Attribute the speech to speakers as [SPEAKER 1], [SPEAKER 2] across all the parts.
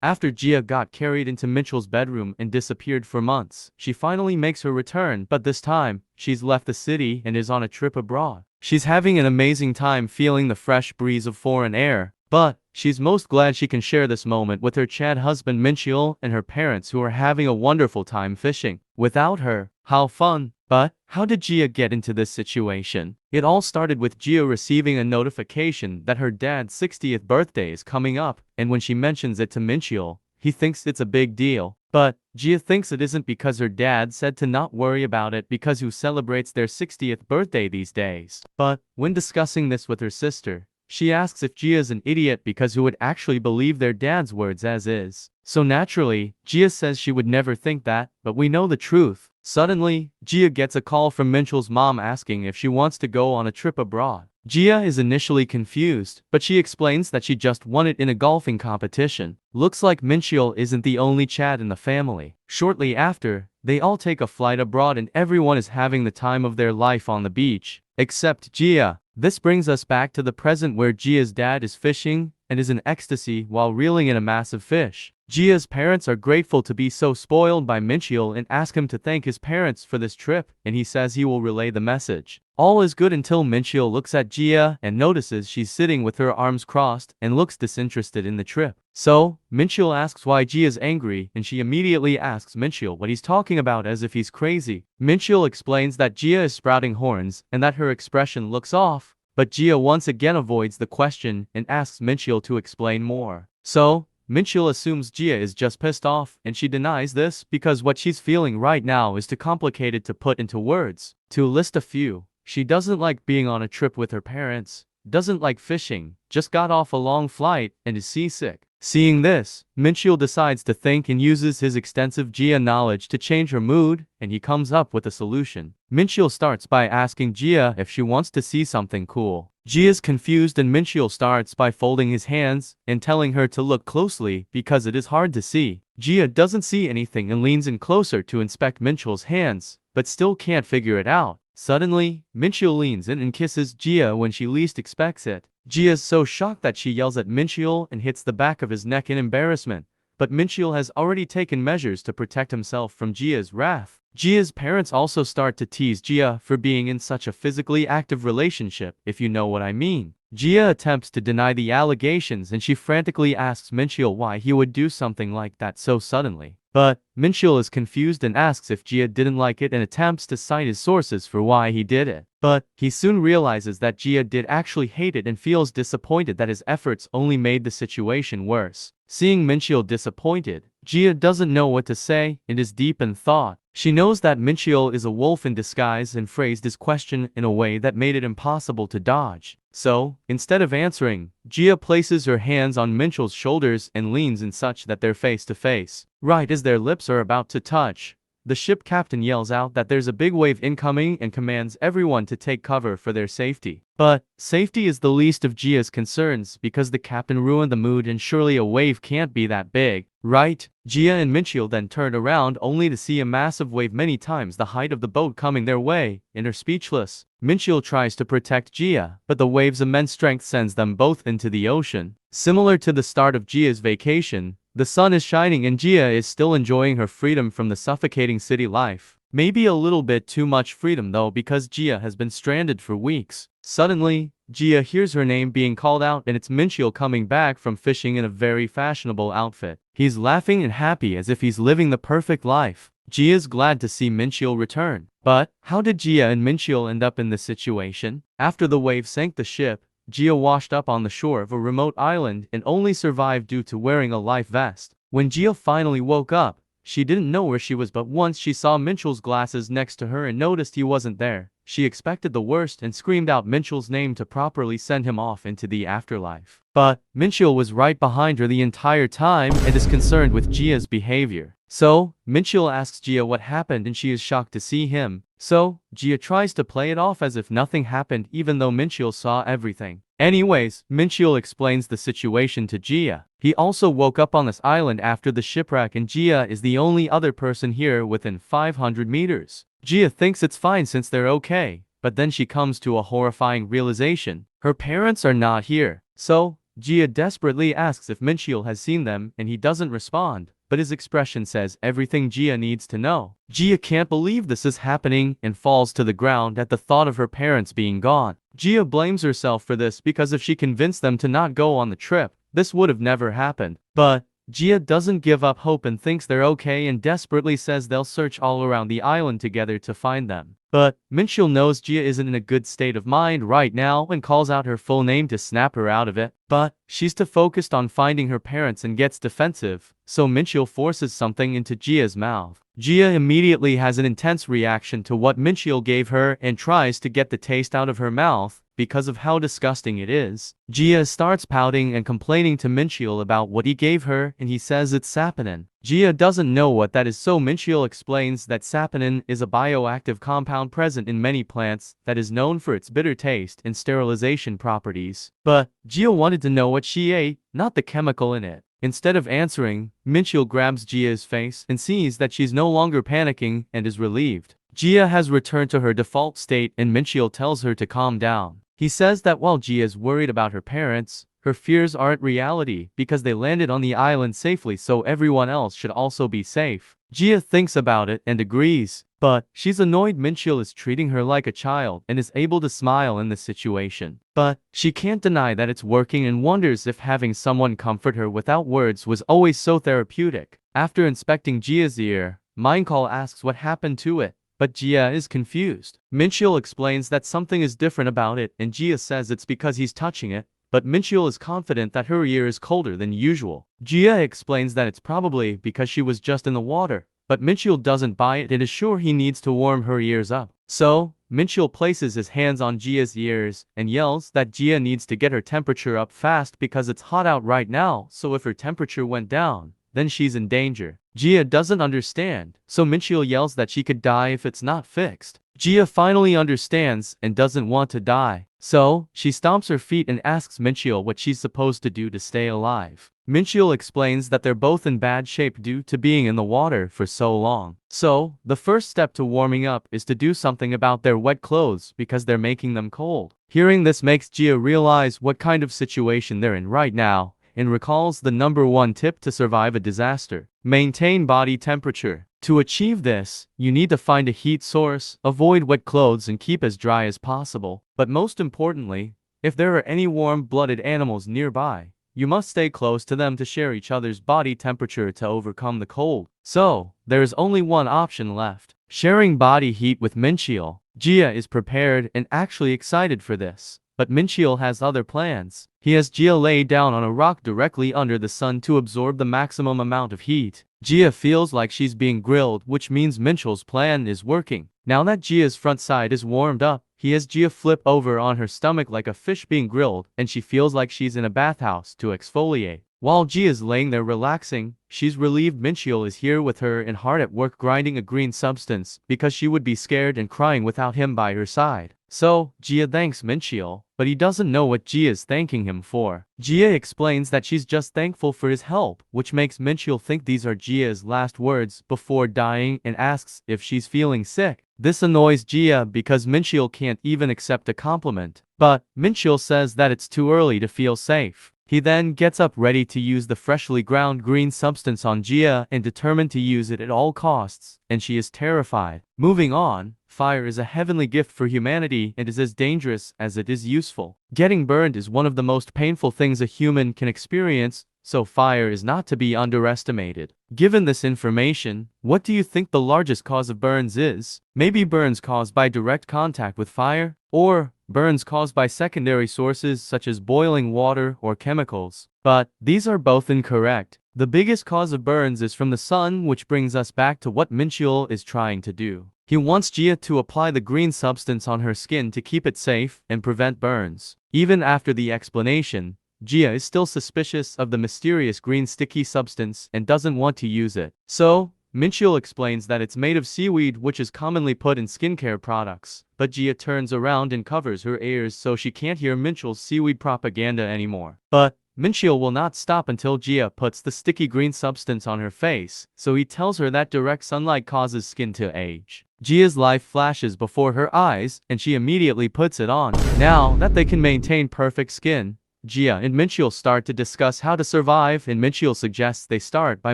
[SPEAKER 1] After Gia got carried into Mitchell's bedroom and disappeared for months, she finally makes her return, but this time, she's left the city and is on a trip abroad. She's having an amazing time feeling the fresh breeze of foreign air, but she's most glad she can share this moment with her Chad husband Mitchell and her parents who are having a wonderful time fishing. Without her, how fun! But how did Gia get into this situation? It all started with Gia receiving a notification that her dad's 60th birthday is coming up, and when she mentions it to Mitchell, he thinks it's a big deal. But Gia thinks it isn't because her dad said to not worry about it because who celebrates their 60th birthday these days? But when discussing this with her sister, she asks if Gia's an idiot because who would actually believe their dad's words as is. So naturally, Gia says she would never think that, but we know the truth. Suddenly, Gia gets a call from Mitchell's mom asking if she wants to go on a trip abroad. Gia is initially confused, but she explains that she just won it in a golfing competition. Looks like Mitchell isn't the only Chad in the family. Shortly after, they all take a flight abroad and everyone is having the time of their life on the beach. Except Gia. This brings us back to the present where Gia's dad is fishing and is in ecstasy while reeling in a massive fish. Gia's parents are grateful to be so spoiled by Mitchell and ask him to thank his parents for this trip, and he says he will relay the message. All is good until Mitchell looks at Gia and notices she's sitting with her arms crossed and looks disinterested in the trip. So, Mitchell asks why Gia's angry and she immediately asks Mitchell what he's talking about as if he's crazy. Mitchell explains that Gia is sprouting horns and that her expression looks off, but Gia once again avoids the question and asks Mitchell to explain more. So, Mitchell assumes Gia is just pissed off, and she denies this because what she's feeling right now is too complicated to put into words. To list a few, she doesn't like being on a trip with her parents, doesn't like fishing, just got off a long flight, and is seasick. Seeing this, Mitchell decides to think and uses his extensive Gia knowledge to change her mood, and he comes up with a solution. Mitchell starts by asking Gia if she wants to see something cool. Gia's confused and Mitchell starts by folding his hands and telling her to look closely because it is hard to see. Gia doesn't see anything and leans in closer to inspect Mitchell's hands, but still can't figure it out. Suddenly, Mitchell leans in and kisses Gia when she least expects it. Gia's so shocked that she yells at Mitchell and hits the back of his neck in embarrassment, but Mitchell has already taken measures to protect himself from Gia's wrath. Gia's parents also start to tease Gia for being in such a physically active relationship, if you know what I mean. Gia attempts to deny the allegations and she frantically asks Mitchell why he would do something like that so suddenly. But Mitchell is confused and asks if Gia didn't like it and attempts to cite his sources for why he did it. But he soon realizes that Gia did actually hate it and feels disappointed that his efforts only made the situation worse. Seeing Mitchell disappointed, Gia doesn't know what to say and is deep in thought. She knows that Mitchell is a wolf in disguise and phrased his question in a way that made it impossible to dodge. So, instead of answering, Gia places her hands on Mitchell's shoulders and leans in such that they're face to face. Right as their lips are about to touch, the ship captain yells out that there's a big wave incoming and commands everyone to take cover for their safety. But safety is the least of Gia's concerns because the captain ruined the mood and surely a wave can't be that big, right? Gia and Mitchell then turn around only to see a massive wave many times the height of the boat coming their way, and are speechless. Mitchell tries to protect Gia, but the wave's immense strength sends them both into the ocean. Similar to the start of Gia's vacation, the sun is shining and Gia is still enjoying her freedom from the suffocating city life. Maybe a little bit too much freedom though because Gia has been stranded for weeks. Suddenly, Gia hears her name being called out and it's Mitchell coming back from fishing in a very fashionable outfit. He's laughing and happy as if he's living the perfect life. Gia's glad to see Mitchell return. But how did Gia and Mitchell end up in this situation? After the wave sank the ship, Gia washed up on the shore of a remote island and only survived due to wearing a life vest. When Gia finally woke up, she didn't know where she was, but once she saw Mitchell's glasses next to her and noticed he wasn't there, she expected the worst and screamed out Mitchell's name to properly send him off into the afterlife. But Mitchell was right behind her the entire time and is concerned with Gia's behavior. So, Mitchell asks Gia what happened and she is shocked to see him. So, Gia tries to play it off as if nothing happened even though Mitchell saw everything. Anyways, Mitchell explains the situation to Gia. He also woke up on this island after the shipwreck and Gia is the only other person here within 500 meters. Gia thinks it's fine since they're okay, but then she comes to a horrifying realization. Her parents are not here. So, Jia desperately asks if Mincheol has seen them and he doesn't respond, but his expression says everything Jia needs to know. Jia can't believe this is happening and falls to the ground at the thought of her parents being gone. Jia blames herself for this because if she convinced them to not go on the trip, this would have never happened. But Jia doesn't give up hope and thinks they're okay and desperately says they'll search all around the island together to find them. But Mincheol knows Jia isn't in a good state of mind right now and calls out her full name to snap her out of it. But she's too focused on finding her parents and gets defensive, so Mincheol forces something into Jia's mouth. Jia immediately has an intense reaction to what Mincheol gave her and tries to get the taste out of her mouth because of how disgusting it is. Jia starts pouting and complaining to Mincheol about what he gave her and he says it's saponin. Jia doesn't know what that is, so Mincheol explains that saponin is a bioactive compound present in many plants that is known for its bitter taste and sterilization properties. But Jia wanted to know what she ate, not the chemical in it. Instead of answering, Mincheol grabs Jia's face and sees that she's no longer panicking and is relieved. Jia has returned to her default state and Mincheol tells her to calm down. He says that while Jia is worried about her parents, her fears aren't reality because they landed on the island safely, so everyone else should also be safe. Jia thinks about it and agrees, but she's annoyed Mincheol is treating her like a child and is able to smile in this situation. But she can't deny that it's working and wonders if having someone comfort her without words was always so therapeutic. After inspecting Jia's ear, Mindcall asks what happened to it, but Jia is confused. Mincheol explains that something is different about it and Jia says it's because he's touching it, but Mincheol is confident that her ear is colder than usual. Jia explains that it's probably because she was just in the water, but Mincheol doesn't buy it and is sure he needs to warm her ears up. So, Mincheol places his hands on Jia's ears and yells that Jia needs to get her temperature up fast because it's hot out right now, so if her temperature went down, then she's in danger. Jia doesn't understand, so Mincheol yells that she could die if it's not fixed. Jia finally understands and doesn't want to die, so she stomps her feet and asks Mincheol what she's supposed to do to stay alive. Mincheol explains that they're both in bad shape due to being in the water for so long. So, the first step to warming up is to do something about their wet clothes because they're making them cold. Hearing this makes Jia realize what kind of situation they're in right now, and recalls the #1 tip to survive a disaster: maintain body temperature. To achieve this, you need to find a heat source, avoid wet clothes and keep as dry as possible. But most importantly, if there are any warm-blooded animals nearby, you must stay close to them to share each other's body temperature to overcome the cold. So, there is only one option left: sharing body heat with Mincheol. Jia is prepared and actually excited for this. But Mincheol has other plans. He has Jia lay down on a rock directly under the sun to absorb the maximum amount of heat. Jia feels like she's being grilled, which means Mincheol's plan is working. Now that Jia's front side is warmed up, he has Jia flip over on her stomach like a fish being grilled, and she feels like she's in a bathhouse to exfoliate. While Jia's laying there relaxing, she's relieved Mincheol is here with her and hard at work grinding a green substance because she would be scared and crying without him by her side. So, Jia thanks Mincheol, but he doesn't know what Jia's thanking him for. Jia explains that she's just thankful for his help, which makes Mincheol think these are Jia's last words before dying and asks if she's feeling sick. This annoys Jia because Mincheol can't even accept a compliment. But Mincheol says that it's too early to feel safe. He then gets up ready to use the freshly ground green substance on Jia and determined to use it at all costs, and she is terrified. Moving on, fire is a heavenly gift for humanity and is as dangerous as it is useful. Getting burned is one of the most painful things a human can experience, so fire is not to be underestimated. Given this information, what do you think the largest cause of burns is? Maybe burns caused by direct contact with fire? Or burns caused by secondary sources such as boiling water or chemicals? But these are both incorrect. The biggest cause of burns is from the sun, which brings us back to what Mincheol is trying to do. He wants Jia to apply the green substance on her skin to keep it safe and prevent burns. Even after the explanation, Jia is still suspicious of the mysterious green sticky substance and doesn't want to use it. So, Mincheol explains that it's made of seaweed, which is commonly put in skincare products. But Jia turns around and covers her ears so she can't hear Mincheol's seaweed propaganda anymore. But Mincheol will not stop until Jia puts the sticky green substance on her face, so he tells her that direct sunlight causes skin to age. Jia's life flashes before her eyes, and she immediately puts it on. Now that they can maintain perfect skin, Jia and Minchiel start to discuss how to survive, and Minchiel suggests they start by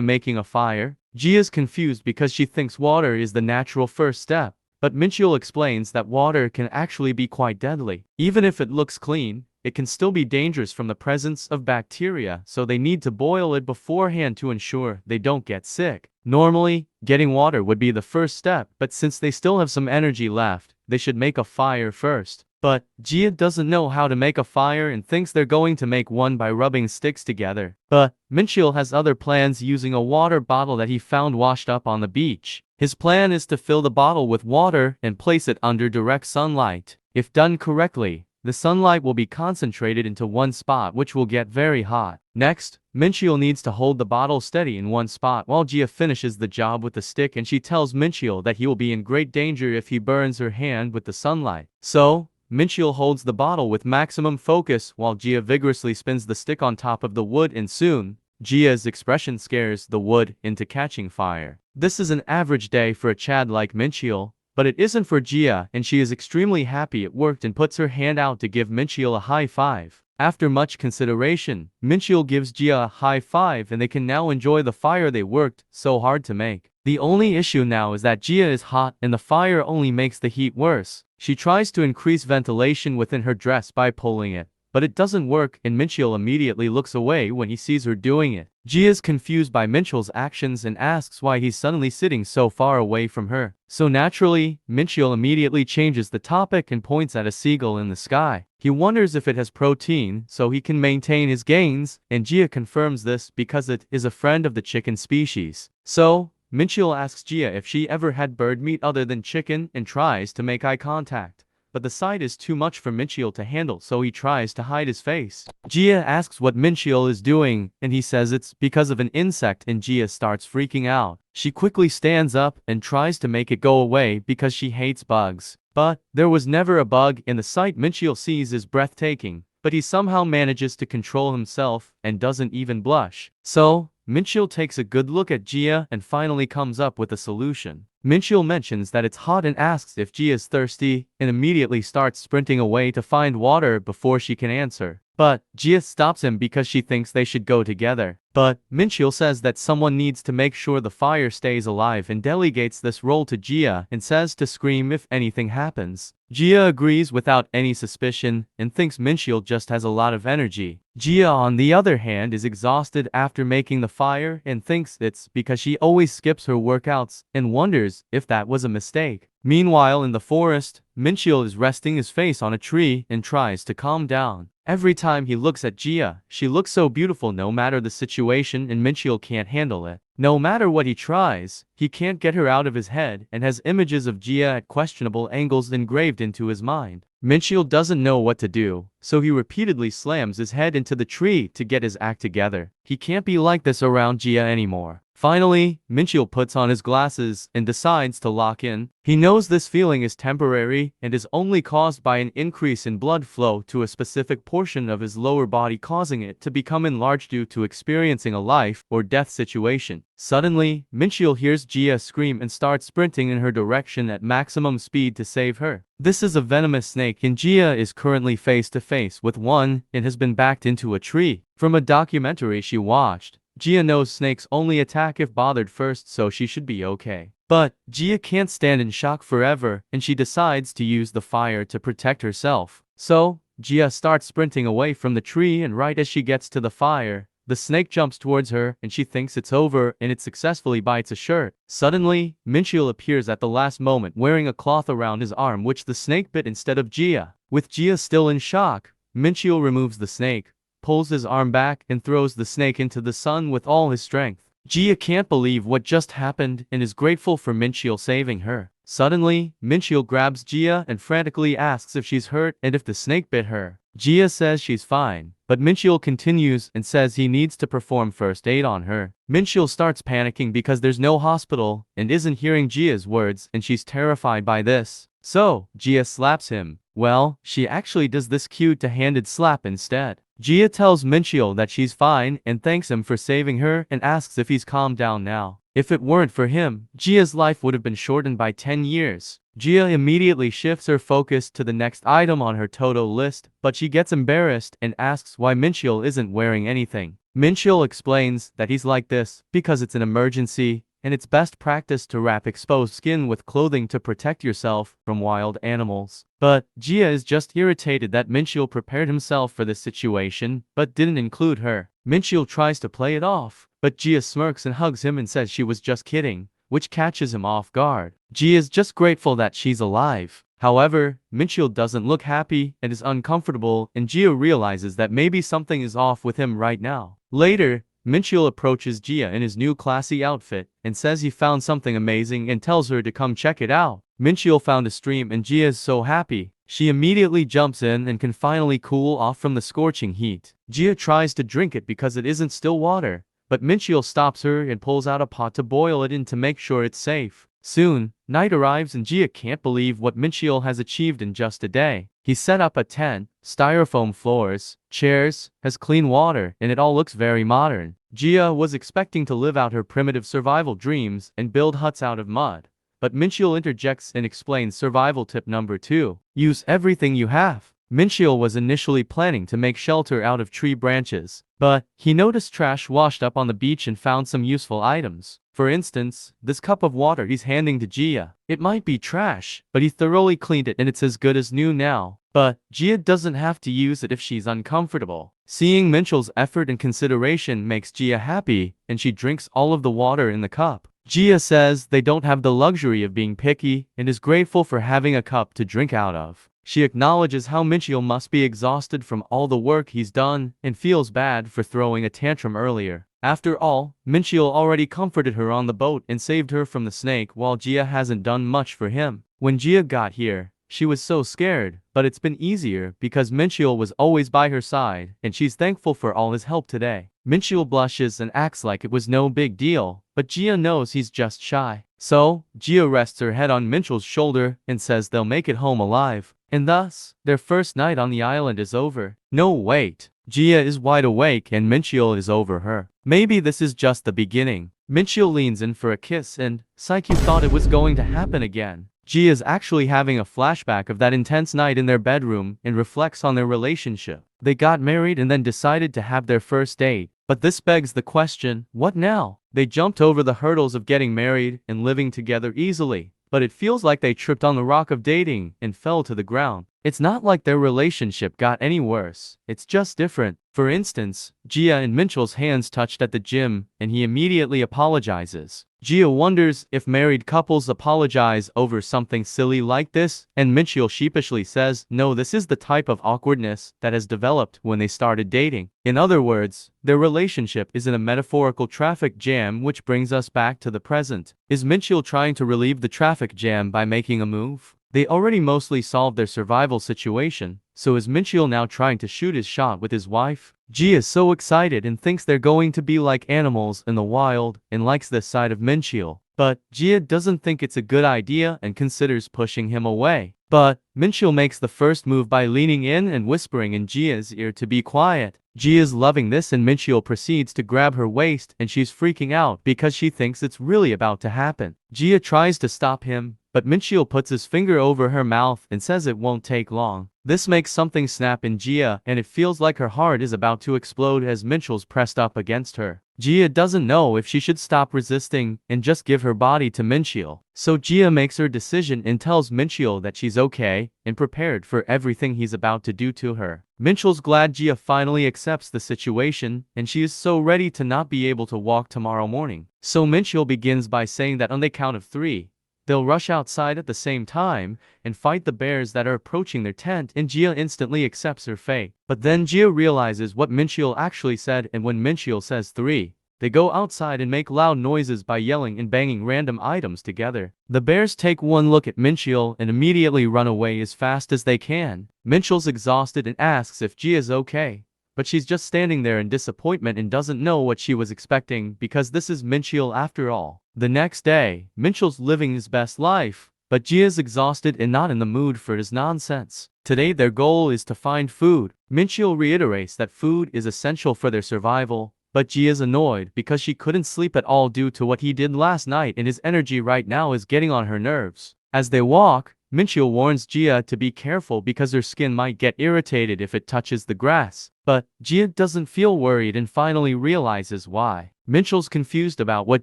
[SPEAKER 1] making a fire. Jia's confused because she thinks water is the natural first step, but Minchiel explains that water can actually be quite deadly. Even if it looks clean, it can still be dangerous from the presence of bacteria, so they need to boil it beforehand to ensure they don't get sick. Normally, getting water would be the first step, but since they still have some energy left, they should make a fire first. But Jia doesn't know how to make a fire and thinks they're going to make one by rubbing sticks together. But Minchiel has other plans using a water bottle that he found washed up on the beach. His plan is to fill the bottle with water and place it under direct sunlight. If done correctly, the sunlight will be concentrated into one spot, which will get very hot. Next, Minchiel needs to hold the bottle steady in one spot while Jia finishes the job with the stick, and she tells Minchiel that he will be in great danger if he burns her hand with the sunlight. So, Minchiel holds the bottle with maximum focus while Jia vigorously spins the stick on top of the wood, and soon, Jia's expression scares the wood into catching fire. This is an average day for a Chad like Minchiel, but it isn't for Jia, and she is extremely happy it worked and puts her hand out to give Minchiel a high five. After much consideration, Minchiel gives Jia a high five and they can now enjoy the fire they worked so hard to make. The only issue now is that Jia is hot and the fire only makes the heat worse. She tries to increase ventilation within her dress by pulling it, but it doesn't work, and Minchiel immediately looks away when he sees her doing it. Jia is confused by Minchiel's actions and asks why he's suddenly sitting so far away from her. So naturally, Minchiel immediately changes the topic and points at a seagull in the sky. He wonders if it has protein so he can maintain his gains, and Jia confirms this because it is a friend of the chicken species. So, Minchiel asks Jia if she ever had bird meat other than chicken and tries to make eye contact. But the sight is too much for Minchiel to handle, so he tries to hide his face. Jia asks what Minchiel is doing, and he says it's because of an insect, and Jia starts freaking out. She quickly stands up and tries to make it go away because she hates bugs. But there was never a bug, and the sight Minchiel sees is breathtaking, but he somehow manages to control himself and doesn't even blush. So, Minchiel takes a good look at Jia and finally comes up with a solution. Minchiel mentions that it's hot and asks if Jia is thirsty, and immediately starts sprinting away to find water before she can answer. But Jia stops him because she thinks they should go together. But Minchiel says that someone needs to make sure the fire stays alive and delegates this role to Jia and says to scream if anything happens. Jia agrees without any suspicion and thinks Minchiel just has a lot of energy. Jia, on the other hand, is exhausted after making the fire and thinks it's because she always skips her workouts and wonders if that was a mistake. Meanwhile, in the forest, Minchiel is resting his face on a tree and tries to calm down. Every time he looks at Jia, she looks so beautiful no matter the situation, and Minchiel can't handle it. No matter what he tries, he can't get her out of his head and has images of Jia at questionable angles engraved into his mind. Minchiel doesn't know what to do, so he repeatedly slams his head into the tree to get his act together. He can't be like this around Jia anymore. Finally, Minchiel puts on his glasses and decides to lock in. He knows this feeling is temporary and is only caused by an increase in blood flow to a specific portion of his lower body, causing it to become enlarged due to experiencing a life or death situation. Suddenly, Minchiel hears Jia scream and starts sprinting in her direction at maximum speed to save her. This is a venomous snake, and Jia is currently face to face with one and has been backed into a tree. From a documentary she watched, Jia knows snakes only attack if bothered first, so she should be okay. But Jia can't stand in shock forever, and she decides to use the fire to protect herself. So, Jia starts sprinting away from the tree, and right as she gets to the fire, the snake jumps towards her and she thinks it's over, and it successfully bites a shirt. Suddenly, Minchiel appears at the last moment wearing a cloth around his arm, which the snake bit instead of Jia. With Jia still in shock, Minchiel removes the snake, pulls his arm back, and throws the snake into the sun with all his strength. Jia can't believe what just happened and is grateful for Minchiel saving her. Suddenly, Minchiel grabs Jia and frantically asks if she's hurt and if the snake bit her. Jia says she's fine, but Minchiel continues and says he needs to perform first aid on her. Minchiel starts panicking because there's no hospital and isn't hearing Jia's words, and she's terrified by this. So, Jia slaps him. Well, she actually does this cute two-handed slap instead. Gia tells Minchil that she's fine and thanks him for saving her and asks if he's calmed down now. If it weren't for him, Gia's life would have been shortened by 10 years. Gia immediately shifts her focus to the next item on her to-do list, but she gets embarrassed and asks why Minchil isn't wearing anything. Minchil explains that he's like this because it's an emergency, and it's best practice to wrap exposed skin with clothing to protect yourself from wild animals. But Gia is just irritated that Minchil prepared himself for this situation, but didn't include her. Minchil tries to play it off, but Gia smirks and hugs him and says she was just kidding, which catches him off guard. Gia is just grateful that she's alive. However, Minchil doesn't look happy and is uncomfortable, and Gia realizes that maybe something is off with him right now. Later, Minchil approaches Gia in his new classy outfit and says he found something amazing and tells her to come check it out. Minchil found a stream and Gia is so happy. She immediately jumps in and can finally cool off from the scorching heat. Gia tries to drink it because it isn't still water, but Minchil stops her and pulls out a pot to boil it in to make sure it's safe. Soon, night arrives and Gia can't believe what Minchil has achieved in just a day. He set up a tent, styrofoam floors, chairs, has clean water, and it all looks very modern. Gia was expecting to live out her primitive survival dreams and build huts out of mud. But Minchil interjects and explains survival tip number 2. Use everything you have. Minchil was initially planning to make shelter out of tree branches, but he noticed trash washed up on the beach and found some useful items. For instance, this cup of water he's handing to Gia. It might be trash, but he thoroughly cleaned it and it's as good as new now. But Gia doesn't have to use it if she's uncomfortable. Seeing Minchil's effort and consideration makes Gia happy, and she drinks all of the water in the cup. Gia says they don't have the luxury of being picky and is grateful for having a cup to drink out of. She acknowledges how Minchil must be exhausted from all the work he's done and feels bad for throwing a tantrum earlier. After all, Minchil already comforted her on the boat and saved her from the snake while Gia hasn't done much for him. When Gia got here, she was so scared, but it's been easier because Minchil was always by her side and she's thankful for all his help today. Minchil blushes and acts like it was no big deal, but Gia knows he's just shy. So, Gia rests her head on Minchil's shoulder and says they'll make it home alive. And thus, their first night on the island is over. No, wait. Gia is wide awake and Minchil is over her. Maybe this is just the beginning. Minchil leans in for a kiss and, psych, you thought it was going to happen again. Gia is actually having a flashback of that intense night in their bedroom and reflects on their relationship. They got married and then decided to have their first date. But this begs the question, what now? They jumped over the hurdles of getting married and living together easily. But it feels like they tripped on the rock of dating and fell to the ground. It's not like their relationship got any worse, it's just different. For instance, Gia and Minchil's hands touched at the gym, and he immediately apologizes. Gia wonders if married couples apologize over something silly like this, and Minchil sheepishly says, no, this is the type of awkwardness that has developed when they started dating. In other words, their relationship is in a metaphorical traffic jam, which brings us back to the present. Is Minchil trying to relieve the traffic jam by making a move? They already mostly solved their survival situation, so is Minchil now trying to shoot his shot with his wife? Gia is so excited and thinks they're going to be like animals in the wild and likes this side of Minchil. But Gia doesn't think it's a good idea and considers pushing him away. But Minchil makes the first move by leaning in and whispering in Gia's ear to be quiet. Gia's loving this and Minchil proceeds to grab her waist and she's freaking out because she thinks it's really about to happen. Gia tries to stop him, but Minchil puts his finger over her mouth and says it won't take long. This makes something snap in Gia and it feels like her heart is about to explode as Minchil's pressed up against her. Gia doesn't know if she should stop resisting and just give her body to Minchil. So Gia makes her decision and tells Minchil that she's okay and prepared for everything he's about to do to her. Minchil's glad Gia finally accepts the situation and she is so ready to not be able to walk tomorrow morning. So Minchil begins by saying that on the count of 3, they'll rush outside at the same time and fight the bears that are approaching their tent, and Gia instantly accepts her fate. But then Gia realizes what Minchil actually said, and when Minchil says 3, they go outside and make loud noises by yelling and banging random items together. The bears take one look at Minchil and immediately run away as fast as they can. Minchil's exhausted and asks if Gia's okay. But she's just standing there in disappointment and doesn't know what she was expecting because this is Minchil after all. The next day, Minchil's living his best life, but Jia's exhausted and not in the mood for his nonsense. Today their goal is to find food. Minchil reiterates that food is essential for their survival, but Jia's annoyed because she couldn't sleep at all due to what he did last night and his energy right now is getting on her nerves. As they walk, Minchil warns Jia to be careful because her skin might get irritated if it touches the grass. But Jia doesn't feel worried and finally realizes why. Minchil's confused about what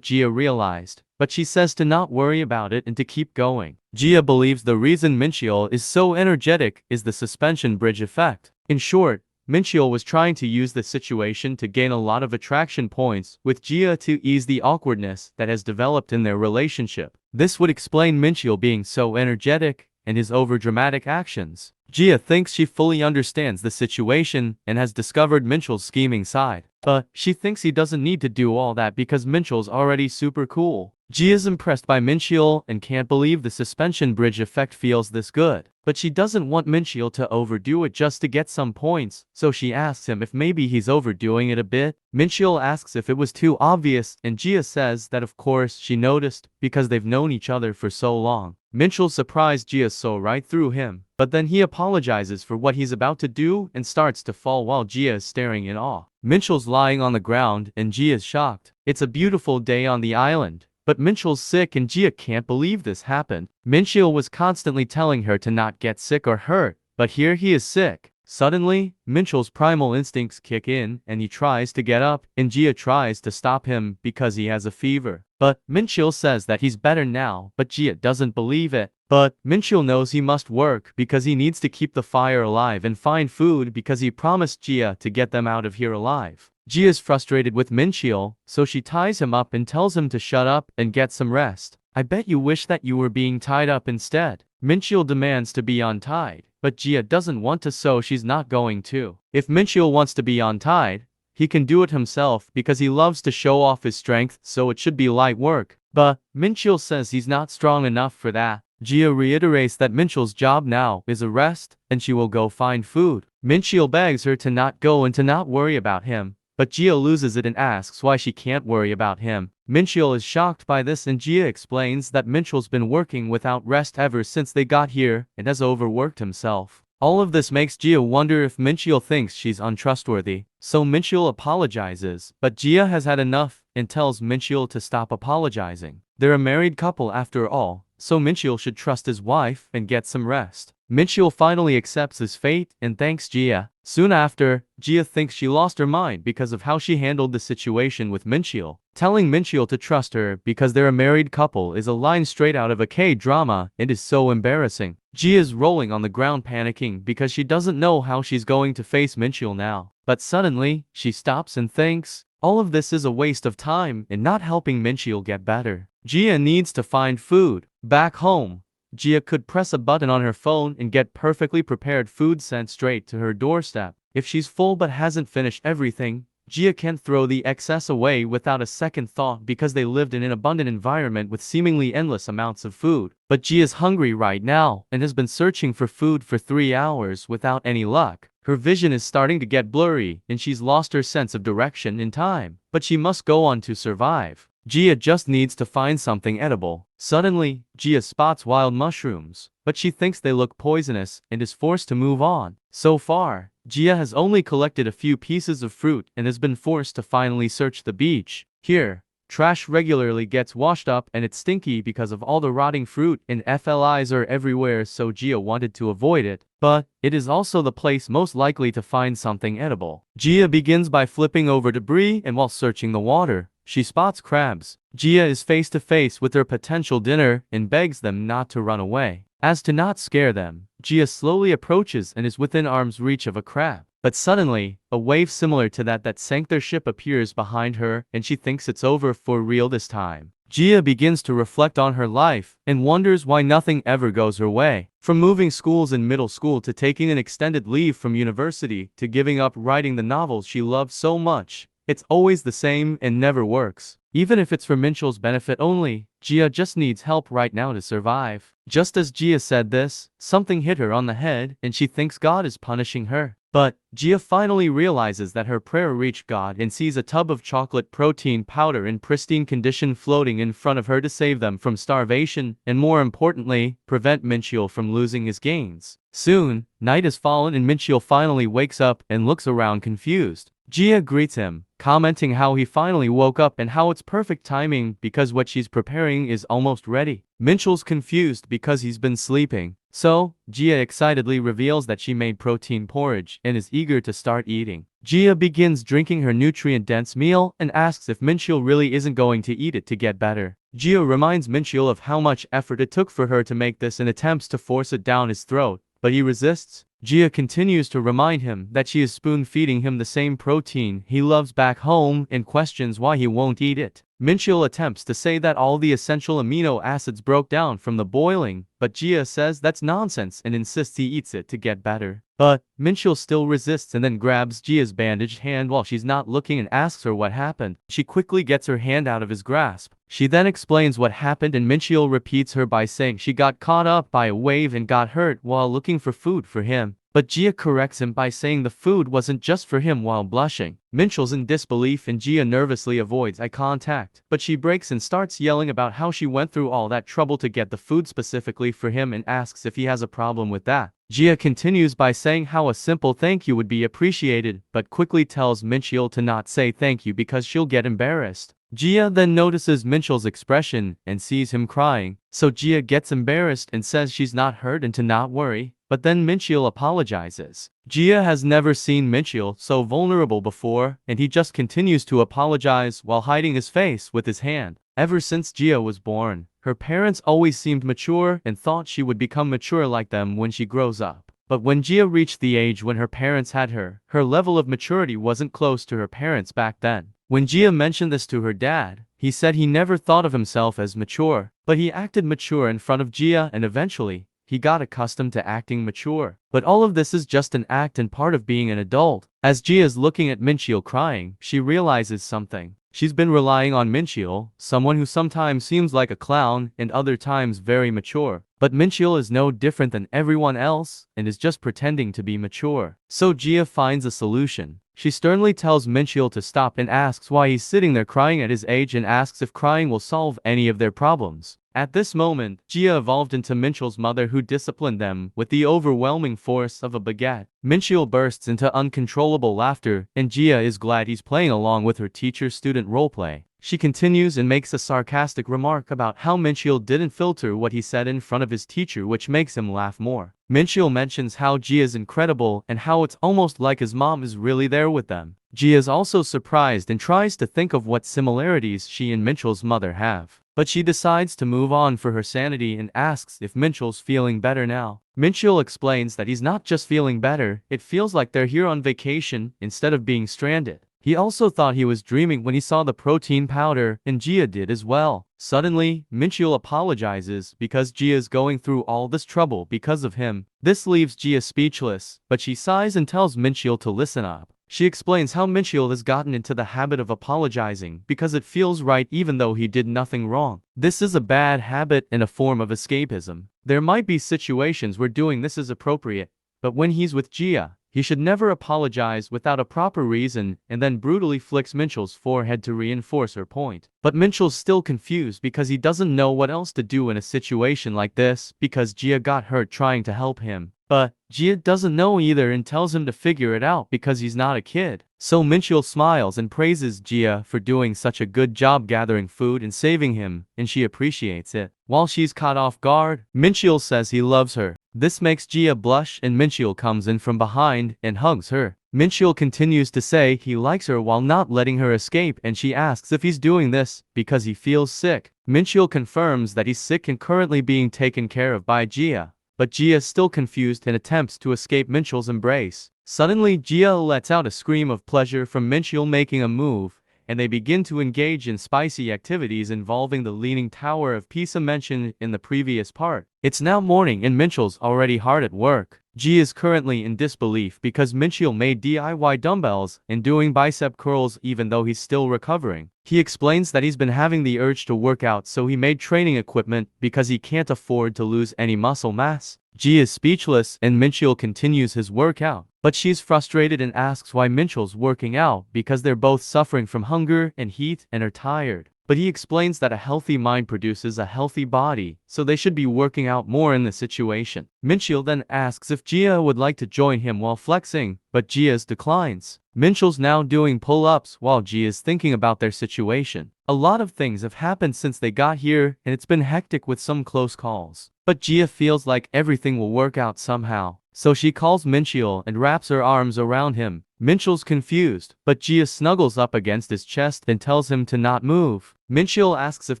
[SPEAKER 1] Jia realized, but she says to not worry about it and to keep going. Jia believes the reason Minchil is so energetic is the suspension bridge effect. In short, Minchil was trying to use the situation to gain a lot of attraction points with Jia to ease the awkwardness that has developed in their relationship. This would explain Minchil being so energetic and his overdramatic actions. Jia thinks she fully understands the situation and has discovered Minchil's scheming side. But she thinks he doesn't need to do all that because Minchil's already super cool. Jia's impressed by Minchil and can't believe the suspension bridge effect feels this good. But she doesn't want Minchil to overdo it just to get some points, so she asks him if maybe he's overdoing it a bit. Minchil asks if it was too obvious, and Jia says that of course she noticed, because they've known each other for so long. Minchil surprised Jia so right through him, but then he apologizes for what he's about to do and starts to fall while Jia is staring in awe. Minchil's lying on the ground and Jia's shocked. It's a beautiful day on the island. But Minchil's sick and Jia can't believe this happened. Minchil was constantly telling her to not get sick or hurt, but here he is sick. Suddenly, Minchil's primal instincts kick in and he tries to get up, and Jia tries to stop him because he has a fever. But Minchil says that he's better now, but Jia doesn't believe it. But Minchil knows he must work because he needs to keep the fire alive and find food because he promised Jia to get them out of here alive. Jia is frustrated with Minchil, so she ties him up and tells him to shut up and get some rest. I bet you wish that you were being tied up instead. Minchil demands to be untied, but Jia doesn't want to, so she's not going to. If Minchil wants to be untied, he can do it himself because he loves to show off his strength, so it should be light work. But Minchil says he's not strong enough for that. Jia reiterates that Minchil's job now is a rest, and she will go find food. Minchil begs her to not go and to not worry about him. But Jia loses it and asks why she can't worry about him. Minchil is shocked by this and Jia explains that Minchil's been working without rest ever since they got here and has overworked himself. All of this makes Jia wonder if Minchil thinks she's untrustworthy. So Minchil apologizes, but Jia has had enough and tells Minchil to stop apologizing. They're a married couple after all, so Minchil should trust his wife and get some rest. Minchil finally accepts his fate and thanks Jia. Soon after, Jia thinks she lost her mind because of how she handled the situation with Minchil. Telling Minchil to trust her because they're a married couple is a line straight out of a K-drama and is so embarrassing. Jia is rolling on the ground panicking because she doesn't know how she's going to face Minchil now. But suddenly, she stops and thinks, all of this is a waste of time and not helping Minchil get better. Jia needs to find food. Back home, Jia could press a button on her phone and get perfectly prepared food sent straight to her doorstep. If she's full but hasn't finished everything, Jia can throw the excess away without a second thought because they lived in an abundant environment with seemingly endless amounts of food. But Jia's hungry right now and has been searching for food for 3 hours without any luck. Her vision is starting to get blurry and she's lost her sense of direction in time. But she must go on to survive. Jia just needs to find something edible. Suddenly, Jia spots wild mushrooms, but she thinks they look poisonous and is forced to move on. So far, Jia has only collected a few pieces of fruit and has been forced to finally search the beach. Here, trash regularly gets washed up and it's stinky because of all the rotting fruit and flies are everywhere, so Jia wanted to avoid it. But it is also the place most likely to find something edible. Jia begins by flipping over debris and while searching the water, she spots crabs. Jia is face to face with her potential dinner and begs them not to run away. As to not scare them, Jia slowly approaches and is within arm's reach of a crab. But suddenly, a wave similar to that sank their ship appears behind her and she thinks it's over for real this time. Jia begins to reflect on her life and wonders why nothing ever goes her way. From moving schools in middle school to taking an extended leave from university to giving up writing the novels she loved so much, it's always the same and never works. Even if it's for Minchil's benefit only, Jia just needs help right now to survive. Just as Jia said this, something hit her on the head and she thinks God is punishing her. But Gia finally realizes that her prayer reached God and sees a tub of chocolate protein powder in pristine condition floating in front of her to save them from starvation and, more importantly, prevent Minchiel from losing his gains. Soon, night has fallen and Minchiel finally wakes up and looks around confused. Gia greets him, commenting how he finally woke up and how it's perfect timing because what she's preparing is almost ready. Minchiel's confused because he's been sleeping. So, Gia excitedly reveals that she made protein porridge and is eager to start eating. Gia begins drinking her nutrient-dense meal and asks if Minchiel really isn't going to eat it to get better. Gia reminds Minchiel of how much effort it took for her to make this and attempts to force it down his throat, but he resists. Gia continues to remind him that she is spoon-feeding him the same protein he loves back home and questions why he won't eat it. Minchiel attempts to say that all the essential amino acids broke down from the boiling, but Gia says that's nonsense and insists he eats it to get better. But Minchiel still resists and then grabs Gia's bandaged hand while she's not looking and asks her what happened. She quickly gets her hand out of his grasp. She then explains what happened and Minchiel repeats her by saying she got caught up by a wave and got hurt while looking for food for him. But Gia corrects him by saying the food wasn't just for him while blushing. Minchiel's in disbelief and Gia nervously avoids eye contact, but she breaks and starts yelling about how she went through all that trouble to get the food specifically for him and asks if he has a problem with that. Gia continues by saying how a simple thank you would be appreciated, but quickly tells Minchiel to not say thank you because she'll get embarrassed. Gia then notices Minchiel's expression and sees him crying, so Gia gets embarrassed and says she's not hurt and to not worry. But then Minchiel apologizes. Gia has never seen Minchiel so vulnerable before, and he just continues to apologize while hiding his face with his hand. Ever since Gia was born, her parents always seemed mature and thought she would become mature like them when she grows up. But when Gia reached the age when her parents had her, her level of maturity wasn't close to her parents back then. When Gia mentioned this to her dad, he said he never thought of himself as mature, but he acted mature in front of Gia and eventually, he got accustomed to acting mature. But all of this is just an act and part of being an adult. As Gia's looking at Minchiel crying, she realizes something. She's been relying on Minchiel, someone who sometimes seems like a clown and other times very mature. But Minchiel is no different than everyone else and is just pretending to be mature. So Gia finds a solution. She sternly tells Minchiel to stop and asks why he's sitting there crying at his age and asks if crying will solve any of their problems. At this moment, Gia evolved into Minchiel's mother who disciplined them with the overwhelming force of a baguette. Minchiel bursts into uncontrollable laughter, and Gia is glad he's playing along with her teacher-student roleplay. She continues and makes a sarcastic remark about how Minchiel didn't filter what he said in front of his teacher, which makes him laugh more. Minchiel mentions how Gia is incredible and how it's almost like his mom is really there with them. Gia is also surprised and tries to think of what similarities she and Minchiel's mother have. But she decides to move on for her sanity and asks if Minchiel's feeling better now. Minchiel explains that he's not just feeling better, it feels like they're here on vacation instead of being stranded. He also thought he was dreaming when he saw the protein powder, and Gia did as well. Suddenly, Minchiel apologizes because Gia is going through all this trouble because of him. This leaves Gia speechless, but she sighs and tells Minchiel to listen up. She explains how Minchiel has gotten into the habit of apologizing because it feels right even though he did nothing wrong. This is a bad habit and a form of escapism. There might be situations where doing this is appropriate, but when he's with Gia, he should never apologize without a proper reason and then brutally flicks Minchiel's forehead to reinforce her point. But Minchiel's still confused because he doesn't know what else to do in a situation like this because Gia got hurt trying to help him. But Gia doesn't know either and tells him to figure it out because he's not a kid. So Minchiel smiles and praises Gia for doing such a good job gathering food and saving him, and she appreciates it. While she's caught off guard, Minchiel says he loves her. This makes Gia blush and Minchiel comes in from behind and hugs her. Minchiel continues to say he likes her while not letting her escape, and she asks if he's doing this because he feels sick. Minchiel confirms that he's sick and currently being taken care of by Gia. But Gia is still confused and attempts to escape Minchiel's embrace. Suddenly, Gia lets out a scream of pleasure from Minchiel making a move, and they begin to engage in spicy activities involving the Leaning Tower of Pisa mentioned in the previous part. It's now morning and Minchiel's already hard at work. Gia is currently in disbelief because Minchiel made DIY dumbbells and doing bicep curls even though he's still recovering. He explains that he's been having the urge to work out, so he made training equipment because he can't afford to lose any muscle mass. Ji is speechless and Mincheol continues his workout. But she's frustrated and asks why Mincheol's working out because they're both suffering from hunger and heat and are tired. But he explains that a healthy mind produces a healthy body, so they should be working out more in this situation. Mincheol then asks if Jia would like to join him while flexing, but Jia declines. Mincheol's now doing pull-ups while Jia is thinking about their situation. A lot of things have happened since they got here, and it's been hectic with some close calls. But Jia feels like everything will work out somehow. So she calls Mincheol and wraps her arms around him. Mincheol's confused, but Jia snuggles up against his chest and tells him to not move. Mincheol asks if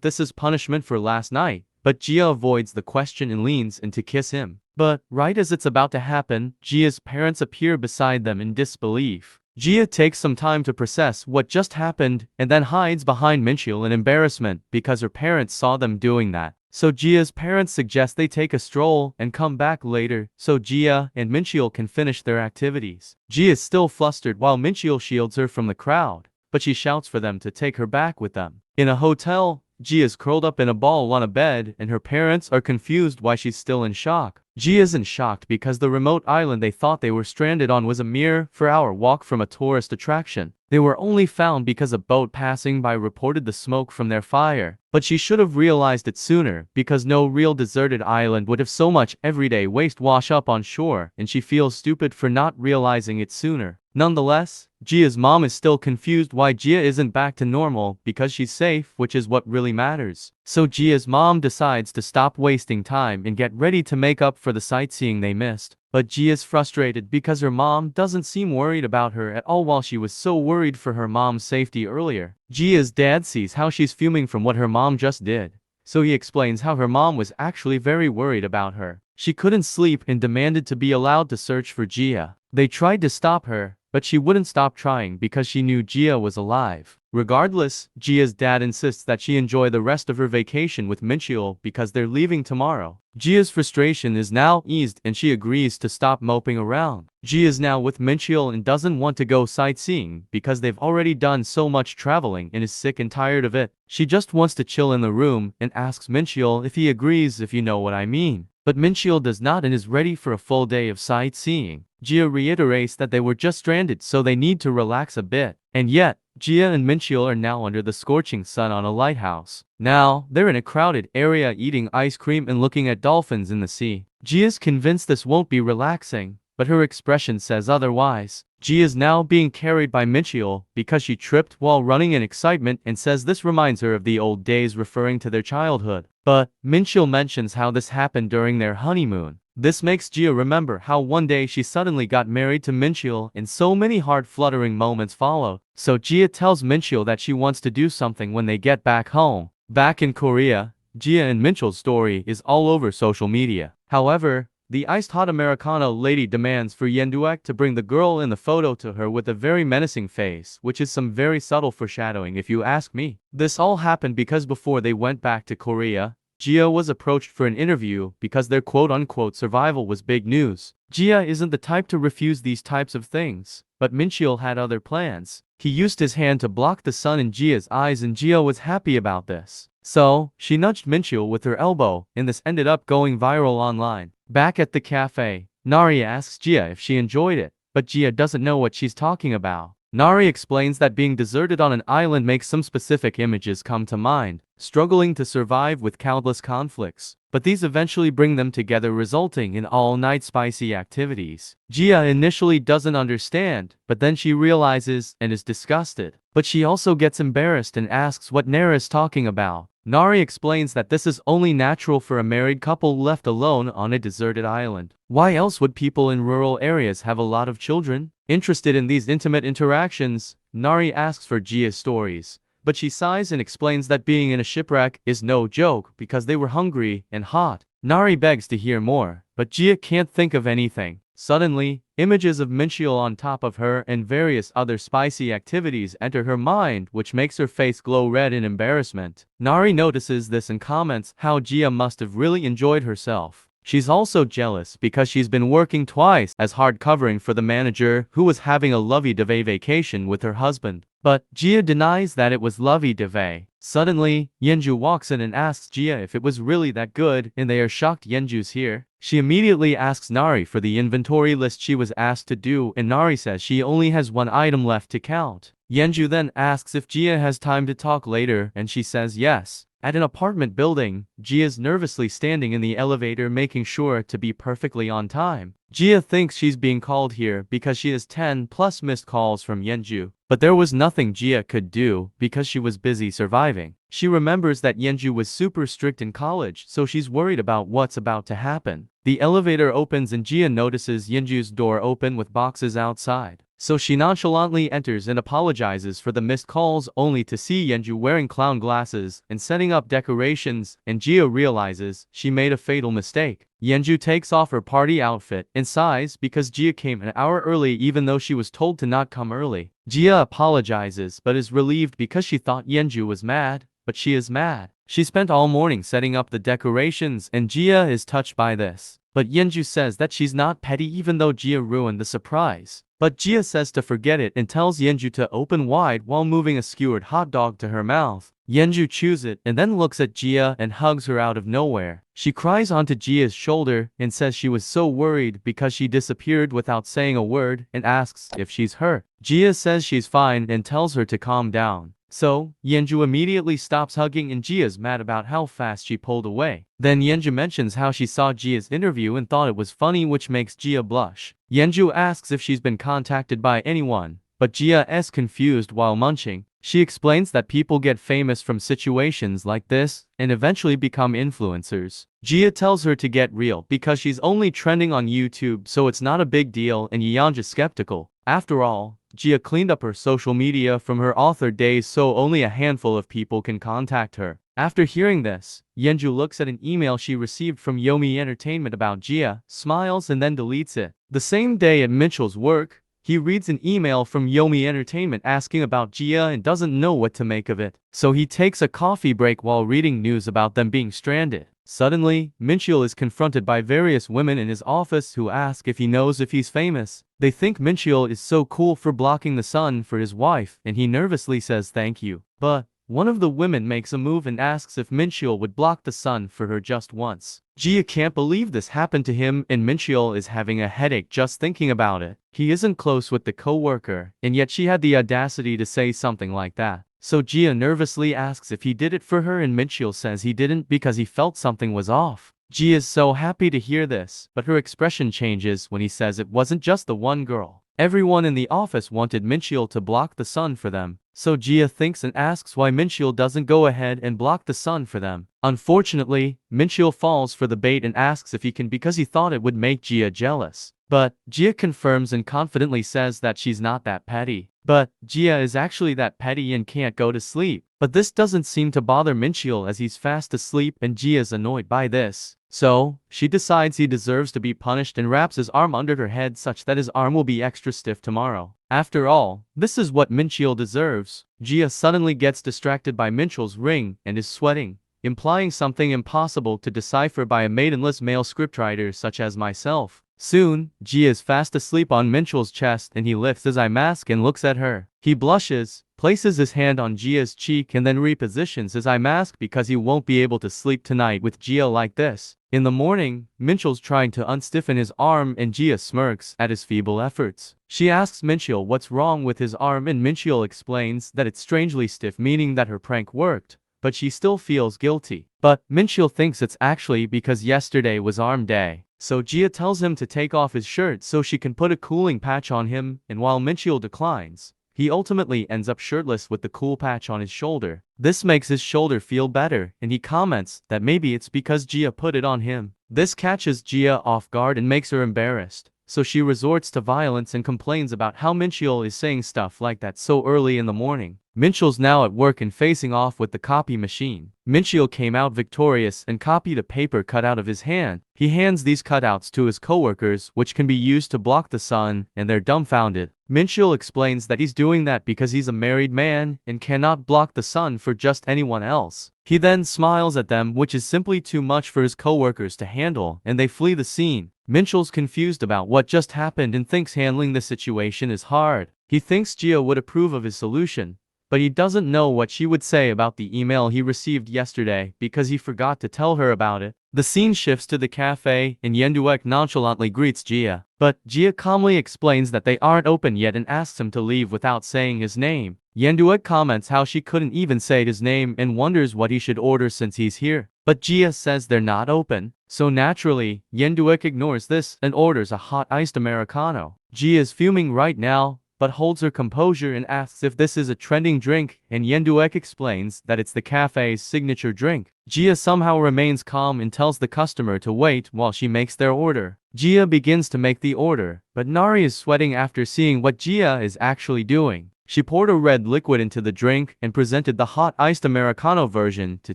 [SPEAKER 1] this is punishment for last night, but Jia avoids the question and leans in to kiss him. But, right as it's about to happen, Jia's parents appear beside them in disbelief. Jia takes some time to process what just happened and then hides behind Mincheol in embarrassment because her parents saw them doing that. So Jia's parents suggest they take a stroll and come back later so Jia and Mincheol can finish their activities. Jia is still flustered while Mincheol shields her from the crowd, but she shouts for them to take her back with them. In a hotel, Jia is curled up in a ball on a bed and her parents are confused why she's still in shock. Jia isn't shocked because the remote island they thought they were stranded on was a mere 4-hour walk from a tourist attraction. They were only found because a boat passing by reported the smoke from their fire. But she should have realized it sooner because no real deserted island would have so much everyday waste wash up on shore, and she feels stupid for not realizing it sooner. Nonetheless, Jia's mom is still confused why Jia isn't back to normal because she's safe, which is what really matters. So Jia's mom decides to stop wasting time and get ready to make up for the sightseeing they missed. But Jia's frustrated because her mom doesn't seem worried about her at all while she was so worried for her mom's safety earlier. Jia's dad sees how she's fuming from what her mom just did, so he explains how her mom was actually very worried about her. She couldn't sleep and demanded to be allowed to search for Jia. They tried to stop her, but she wouldn't stop trying because she knew Jia was alive. Regardless, Jia's dad insists that she enjoy the rest of her vacation with Mincheol because they're leaving tomorrow. Jia's frustration is now eased and she agrees to stop moping around. Jia is now with Mincheol and doesn't want to go sightseeing because they've already done so much traveling and is sick and tired of it. She just wants to chill in the room and asks Mincheol if he agrees, if you know what I mean. But Mincheol does not and is ready for a full day of sightseeing. Jia reiterates that they were just stranded so they need to relax a bit. And yet, Jia and Mincheol are now under the scorching sun on a lighthouse. Now, they're in a crowded area eating ice cream and looking at dolphins in the sea. Jia's convinced this won't be relaxing, but her expression says otherwise. Jia is now being carried by Mincheol because she tripped while running in excitement and says this reminds her of the old days, referring to their childhood. But Mincheol mentions how this happened during their honeymoon. This makes Jia remember how one day she suddenly got married to Mincheol and so many heart-fluttering moments followed. So Jia tells Mincheol that she wants to do something when they get back home. Back in Korea, Jia and Mincheol's story is all over social media. However, the iced hot Americano lady demands for Yenduek to bring the girl in the photo to her with a very menacing face, which is some very subtle foreshadowing if you ask me. This all happened because before they went back to Korea, Jia was approached for an interview because their quote-unquote survival was big news. Jia isn't the type to refuse these types of things, but Mincheol had other plans. He used his hand to block the sun in Jia's eyes and Jia was happy about this. So, she nudged Mincheol with her elbow, and this ended up going viral online. Back at the cafe, Nari asks Jia if she enjoyed it, but Jia doesn't know what she's talking about. Nari explains that being deserted on an island makes some specific images come to mind, struggling to survive with countless conflicts. But these eventually bring them together, resulting in all-night spicy activities. Jia initially doesn't understand, but then she realizes and is disgusted. But she also gets embarrassed and asks what Nara is talking about. Nari explains that this is only natural for a married couple left alone on a deserted island. Why else would people in rural areas have a lot of children? Interested in these intimate interactions, Nari asks for Jia's stories, but she sighs and explains that being in a shipwreck is no joke because they were hungry and hot. Nari begs to hear more, but Jia can't think of anything. Suddenly, images of Mincheol on top of her and various other spicy activities enter her mind, which makes her face glow red in embarrassment. Nari notices this and comments how Jia must have really enjoyed herself. She's also jealous because she's been working twice as hard covering for the manager who was having a lovey-dovey vacation with her husband. But Jia denies that it was lovey-dovey. Suddenly, Yenju walks in and asks Jia if it was really that good, and they are shocked Yenju's here. She immediately asks Nari for the inventory list she was asked to do, and Nari says she only has one item left to count. Yenju then asks if Jia has time to talk later, and she says yes. At an apartment building, Jia's nervously standing in the elevator making sure to be perfectly on time. Jia thinks she's being called here because she has 10 plus missed calls from Yenju. But there was nothing Jia could do because she was busy surviving. She remembers that Yenju was super strict in college, so she's worried about what's about to happen. The elevator opens and Jia notices Yenju's door open with boxes outside. So she nonchalantly enters and apologizes for the missed calls, only to see Yenju wearing clown glasses and setting up decorations, and Jia realizes she made a fatal mistake. Yenju takes off her party outfit and sighs because Jia came an hour early even though she was told to not come early. Jia apologizes but is relieved because she thought Yenju was mad, but she is mad. She spent all morning setting up the decorations and Jia is touched by this. But Yenju says that she's not petty even though Jia ruined the surprise. But Jia says to forget it and tells Yenju to open wide while moving a skewered hot dog to her mouth. Yenju chews it and then looks at Jia and hugs her out of nowhere. She cries onto Jia's shoulder and says she was so worried because she disappeared without saying a word and asks if she's hurt. Jia says she's fine and tells her to calm down. So, Yenju immediately stops hugging and Jia's mad about how fast she pulled away. Then Yenju mentions how she saw Jia's interview and thought it was funny, which makes Jia blush. Yenju asks if she's been contacted by anyone, but Jia is confused while munching. She explains that people get famous from situations like this and eventually become influencers. Jia tells her to get real because she's only trending on YouTube, so it's not a big deal, and Yeonja's skeptical. After all, Jia cleaned up her social media from her author days, so only a handful of people can contact her. After hearing this, Yenju looks at an email she received from Yomi Entertainment about Jia, smiles and then deletes it. The same day at Mitchell's work, he reads an email from Yomi Entertainment asking about Jia and doesn't know what to make of it. So he takes a coffee break while reading news about them being stranded. Suddenly, Mincheol is confronted by various women in his office who ask if he knows if he's famous. They think Mincheol is so cool for blocking the sun for his wife, and he nervously says thank you. But one of the women makes a move and asks if Mincheol would block the sun for her just once. Jia can't believe this happened to him, and Mincheol is having a headache just thinking about it. He isn't close with the co-worker, and yet she had the audacity to say something like that. So Jia nervously asks if he did it for her, and Mincheol says he didn't because he felt something was off. Jia is so happy to hear this, but her expression changes when he says it wasn't just the one girl. Everyone in the office wanted Mincheol to block the sun for them. So Jia thinks and asks why Mincheol doesn't go ahead and block the sun for them. Unfortunately, Mincheol falls for the bait and asks if he can because he thought it would make Jia jealous. But Jia confirms and confidently says that she's not that petty. But Jia is actually that petty and can't go to sleep. But this doesn't seem to bother Mincheol as he's fast asleep, and Jia's annoyed by this. So, she decides he deserves to be punished and wraps his arm under her head such that his arm will be extra stiff tomorrow. After all, this is what Mincheol deserves. Jia suddenly gets distracted by Mincheol's ring and is sweating, implying something impossible to decipher by a maidenless male scriptwriter such as myself. Soon, Jia is fast asleep on Mincheol's chest and he lifts his eye mask and looks at her. He blushes, places his hand on Jia's cheek and then repositions his eye mask because he won't be able to sleep tonight with Jia like this. In the morning, Mincheol's trying to unstiffen his arm and Jia smirks at his feeble efforts. She asks Mincheol what's wrong with his arm and Mincheol explains that it's strangely stiff, meaning that her prank worked, but she still feels guilty. But Mincheol thinks it's actually because yesterday was arm day. So Jia tells him to take off his shirt so she can put a cooling patch on him, and while Mincheol declines, he ultimately ends up shirtless with the cool patch on his shoulder. This makes his shoulder feel better, and he comments that maybe it's because Jia put it on him. This catches Jia off guard and makes her embarrassed, so she resorts to violence and complains about how Mincheol is saying stuff like that so early in the morning. Mincheol's now at work and facing off with the copy machine. Mincheol came out victorious and copied a paper cutout of his hand. He hands these cutouts to his coworkers, which can be used to block the sun, and they're dumbfounded. Mincheol explains that he's doing that because he's a married man and cannot block the sun for just anyone else. He then smiles at them, which is simply too much for his coworkers to handle, and they flee the scene. Mincheol's confused about what just happened and thinks handling the situation is hard. He thinks Jia would approve of his solution, but he doesn't know what she would say about the email he received yesterday because he forgot to tell her about it. The scene shifts to the cafe and Yenduek nonchalantly greets Jia, but Jia calmly explains that they aren't open yet and asks him to leave without saying his name. Yenduek comments how she couldn't even say his name and wonders what he should order since he's here. But Jia says they're not open, so naturally, Yenduek ignores this and orders a hot iced Americano. Jia is fuming right now, but holds her composure and asks if this is a trending drink, and Yenduek explains that it's the cafe's signature drink. Jia somehow remains calm and tells the customer to wait while she makes their order. Jia begins to make the order, but Nari is sweating after seeing what Jia is actually doing. She poured a red liquid into the drink and presented the hot iced Americano version to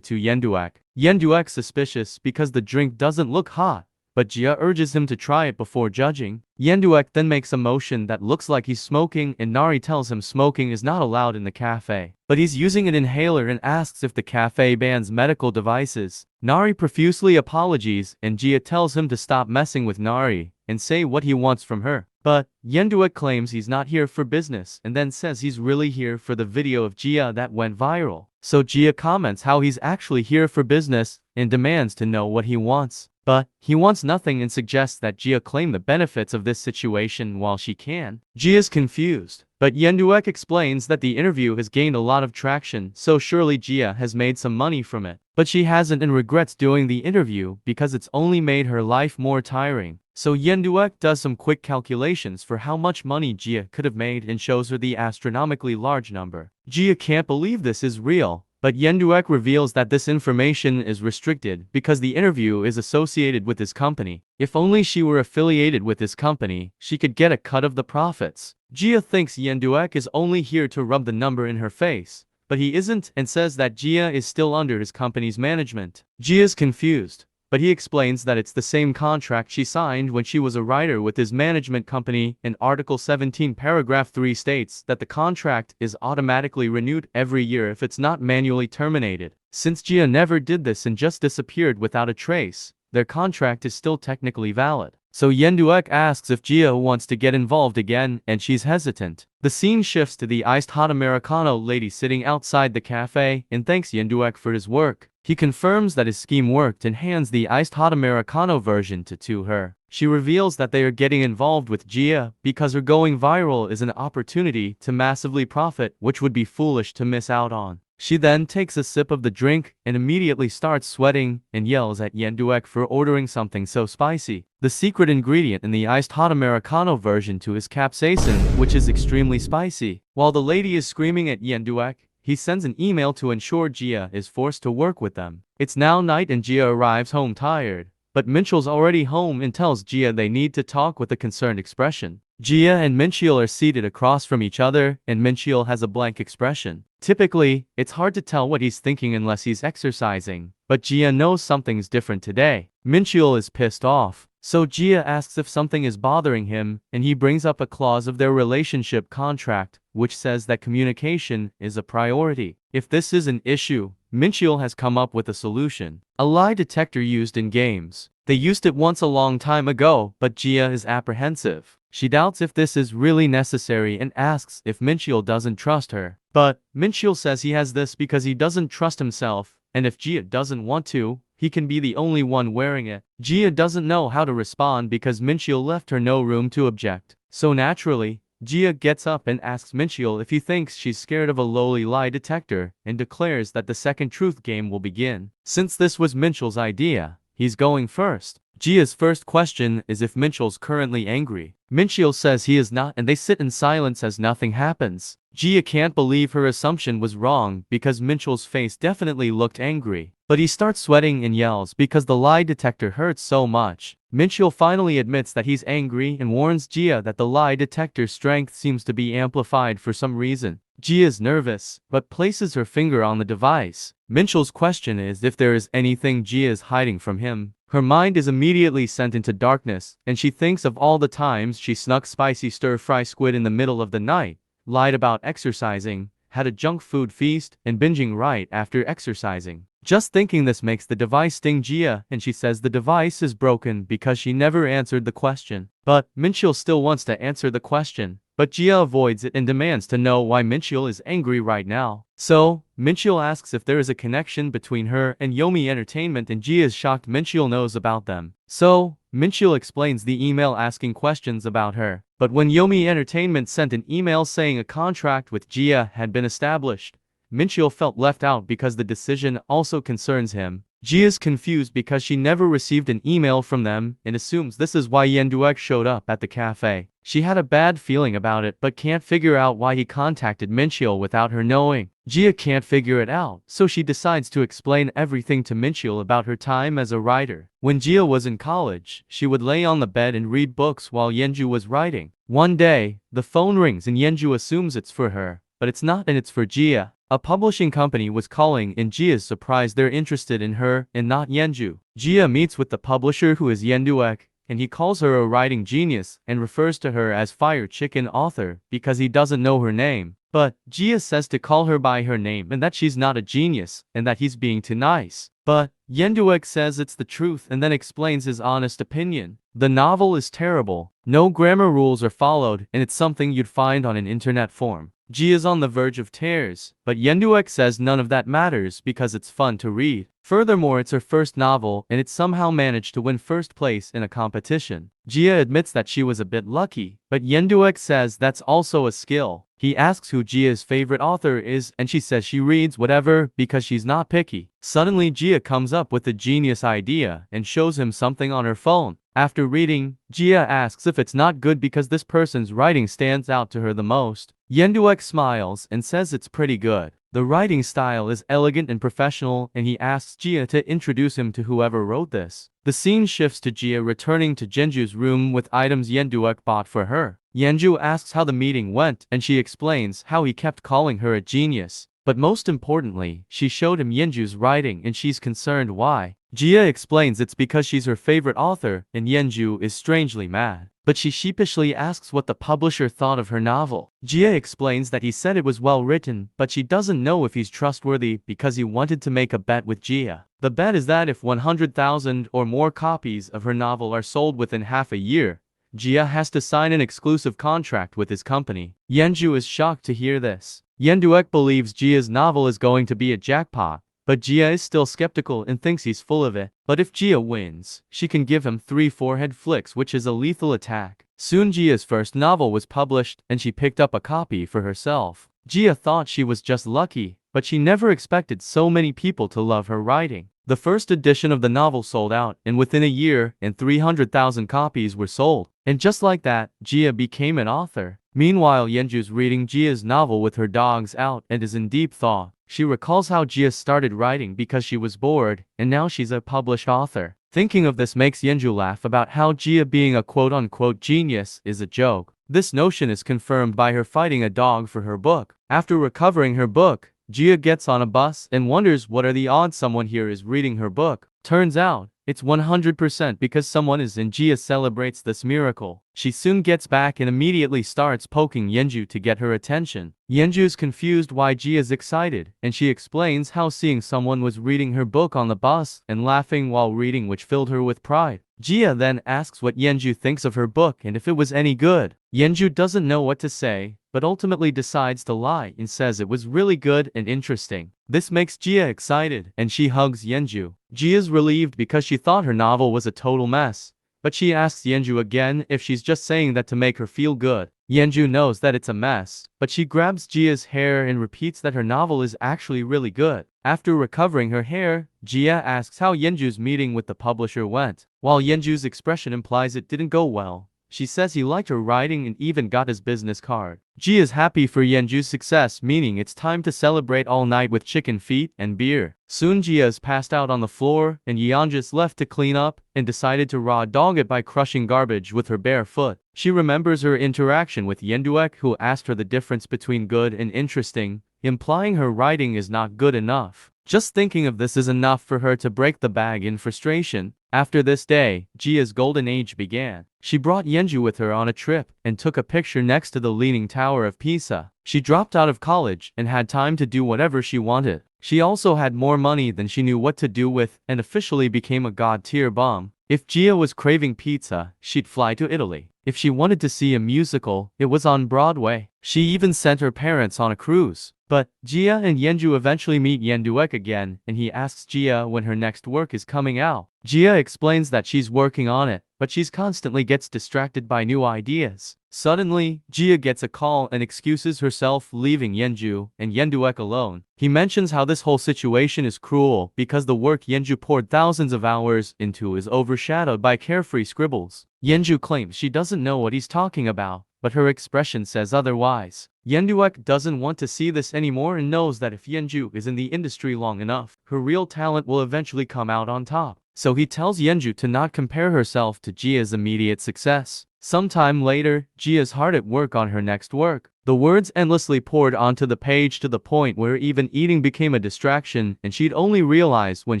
[SPEAKER 1] Yenduek. Yenduek suspicious because the drink doesn't look hot, but Jia urges him to try it before judging. Yenduek then makes a motion that looks like he's smoking and Nari tells him smoking is not allowed in the cafe. But he's using an inhaler and asks if the cafe bans medical devices. Nari profusely apologizes and Jia tells him to stop messing with Nari and say what he wants from her. But Yenduek claims he's not here for business and then says he's really here for the video of Jia that went viral. So Jia comments how he's actually here for business and demands to know what he wants. But he wants nothing and suggests that Jia claim the benefits of this situation while she can. Jia's confused, but Yenduek explains that the interview has gained a lot of traction, so surely Jia has made some money from it. But she hasn't and regrets doing the interview because it's only made her life more tiring. So Yenduek does some quick calculations for how much money Jia could have made and shows her the astronomically large number. Jia can't believe this is real. But Yenduek reveals that this information is restricted because the interview is associated with his company. If only she were affiliated with his company, she could get a cut of the profits. Jia thinks Yenduek is only here to rub the number in her face, but he isn't and says that Jia is still under his company's management. Jia's confused, but he explains that it's the same contract she signed when she was a writer with his management company, and Article 17 Paragraph 3 states that the contract is automatically renewed every year if it's not manually terminated. Since Jia never did this and just disappeared without a trace, their contract is still technically valid. So Yenduek asks if Jia wants to get involved again, and she's hesitant. The scene shifts to the iced hot Americano lady sitting outside the cafe and thanks Yenduek for his work. He confirms that his scheme worked and hands the iced hot Americano version to her. She reveals that they are getting involved with Jia because her going viral is an opportunity to massively profit, which would be foolish to miss out on. She then takes a sip of the drink and immediately starts sweating and yells at Yenduek for ordering something so spicy. The secret ingredient in the iced hot Americano version is capsaicin, which is extremely spicy. While the lady is screaming at Yenduek, he sends an email to ensure Jia is forced to work with them. It's now night and Jia arrives home tired, but Minchul's already home and tells Jia they need to talk with a concerned expression. Jia and Minchul are seated across from each other, and Minchul has a blank expression. Typically, it's hard to tell what he's thinking unless he's exercising, but Jia knows something's different today. Minchul is pissed off, so Jia asks if something is bothering him, and he brings up a clause of their relationship contract, which says that communication is a priority. If this is an issue, Minchul has come up with a solution. A lie detector used in games. They used it once a long time ago, but Jia is apprehensive. She doubts if this is really necessary and asks if Minchul doesn't trust her. But Minchul says he has this because he doesn't trust himself, and if Jia doesn't want to, he can be the only one wearing it. Jia doesn't know how to respond because Minchul left her no room to object. So naturally, Jia gets up and asks Minchul if he thinks she's scared of a lowly lie detector and declares that the second truth game will begin. Since this was Minchul's idea, he's going first. Jia's first question is if Minchul's currently angry. Minchul says he is not and they sit in silence as nothing happens. Jia can't believe her assumption was wrong because Minchul's face definitely looked angry. But he starts sweating and yells because the lie detector hurts so much. Minchul finally admits that he's angry and warns Jia that the lie detector's strength seems to be amplified for some reason. Jia is nervous, but places her finger on the device. Minchul's question is if there is anything Jia is hiding from him. Her mind is immediately sent into darkness, and she thinks of all the times she snuck spicy stir-fry squid in the middle of the night, lied about exercising, had a junk food feast, and binging right after exercising. Just thinking this makes the device sting Jia, and she says the device is broken because she never answered the question. But Minchul still wants to answer the question, but Jia avoids it and demands to know why Mincheol is angry right now. So, Mincheol asks if there is a connection between her and Yomi Entertainment, and Jia is shocked Mincheol knows about them. So, Mincheol explains the email asking questions about her. But when Yomi Entertainment sent an email saying a contract with Jia had been established, Mincheol felt left out because the decision also concerns him. Jia is confused because she never received an email from them and assumes this is why Yenduek showed up at the cafe. She had a bad feeling about it but can't figure out why he contacted Mincheol without her knowing. Jia can't figure it out, so she decides to explain everything to Mincheol about her time as a writer. When Jia was in college, she would lay on the bed and read books while Yenju was writing. One day, the phone rings and Yenju assumes it's for her, but it's not, and it's for Jia. A publishing company was calling, and Jia is surprised they're interested in her and not Yenju. Jia meets with the publisher, who is Yenduek, and he calls her a writing genius and refers to her as Fire Chicken Author because he doesn't know her name. But Jia says to call her by her name and that she's not a genius and that he's being too nice. But Yenduek says it's the truth and then explains his honest opinion. The novel is terrible. No grammar rules are followed, and it's something you'd find on an internet forum. Jia is on the verge of tears, but Yenduek says none of that matters because it's fun to read. Furthermore, it's her first novel, and it somehow managed to win first place in a competition. Jia admits that she was a bit lucky, but Yenduek says that's also a skill. He asks who Jia's favorite author is, and she says she reads whatever because she's not picky. Suddenly, Jia comes up with a genius idea and shows him something on her phone. After reading, Jia asks if it's not good because this person's writing stands out to her the most. Yenduek smiles and says it's pretty good. The writing style is elegant and professional, and he asks Jia to introduce him to whoever wrote this. The scene shifts to Jia returning to Jenju's room with items Yenduek bought for her. Yenju asks how the meeting went, and she explains how he kept calling her a genius. But most importantly, she showed him Yenju's writing and she's concerned why. Jia explains it's because she's her favorite author, and Yenju is strangely mad. But she sheepishly asks what the publisher thought of her novel. Jia explains that he said it was well written, but she doesn't know if he's trustworthy because he wanted to make a bet with Jia. The bet is that if 100,000 or more copies of her novel are sold within half a year, Jia has to sign an exclusive contract with his company. Yenju is shocked to hear this. Yenduek believes Jia's novel is going to be a jackpot, but Jia is still skeptical and thinks he's full of it. But if Jia wins, she can give him 3 forehead flicks, which is a lethal attack. Soon Jia's first novel was published, and she picked up a copy for herself. Jia thought she was just lucky, but she never expected so many people to love her writing. The first edition of the novel sold out, and within a year, 300,000 copies were sold. And just like that, Jia became an author. Meanwhile, Yenju's reading Jia's novel with her dogs out and is in deep thought. She recalls how Jia started writing because she was bored, and now she's a published author. Thinking of this makes Yenju laugh about how Jia being a quote-unquote genius is a joke. This notion is confirmed by her fighting a dog for her book. After recovering her book, Jia gets on a bus and wonders what are the odds someone here is reading her book. Turns out, it's 100% because someone is, and Jia celebrates this miracle. She soon gets back and immediately starts poking Yenju to get her attention. Yenju is confused why Jia is excited, and she explains how seeing someone was reading her book on the bus and laughing while reading, which filled her with pride. Jia then asks what Yenju thinks of her book and if it was any good. Yenju doesn't know what to say, but ultimately decides to lie and says it was really good and interesting. This makes Jia excited, and she hugs Yenju. Jia's relieved because she thought her novel was a total mess, but she asks Yenju again if she's just saying that to make her feel good. Yenju knows that it's a mess, but she grabs Jia's hair and repeats that her novel is actually really good. After recovering her hair, Jia asks how Yenju's meeting with the publisher went. While Yenju's expression implies it didn't go well, she says he liked her writing and even got his business card. Jia is happy for Yenju's success, meaning it's time to celebrate all night with chicken feet and beer. Soon Jia is passed out on the floor, and Yeonjus left to clean up and decided to raw dog it by crushing garbage with her bare foot. She remembers her interaction with Yenduek, who asked her the difference between good and interesting, implying her writing is not good enough. Just thinking of this is enough for her to break the bag in frustration. After this day, Jia's golden age began. She brought Yenju with her on a trip and took a picture next to the Leaning Tower of Pisa. She dropped out of college and had time to do whatever she wanted. She also had more money than she knew what to do with and officially became a god-tier bum. If Jia was craving pizza, she'd fly to Italy. If she wanted to see a musical, it was on Broadway. She even sent her parents on a cruise. But Jia and Yenju eventually meet Yenduek again, and he asks Jia when her next work is coming out. Jia explains that she's working on it, but she's constantly gets distracted by new ideas. Suddenly, Jia gets a call and excuses herself, leaving Yenju and Yenduek alone. He mentions how this whole situation is cruel because the work Yenju poured thousands of hours into is overshadowed by carefree scribbles. Yenju claims she doesn't know what he's talking about, but her expression says otherwise. Yenduek doesn't want to see this anymore and knows that if Yenju is in the industry long enough, her real talent will eventually come out on top. So he tells Yenju to not compare herself to Jia's immediate success. Sometime later, Jia's hard at work on her next work. The words endlessly poured onto the page to the point where even eating became a distraction and she'd only realize when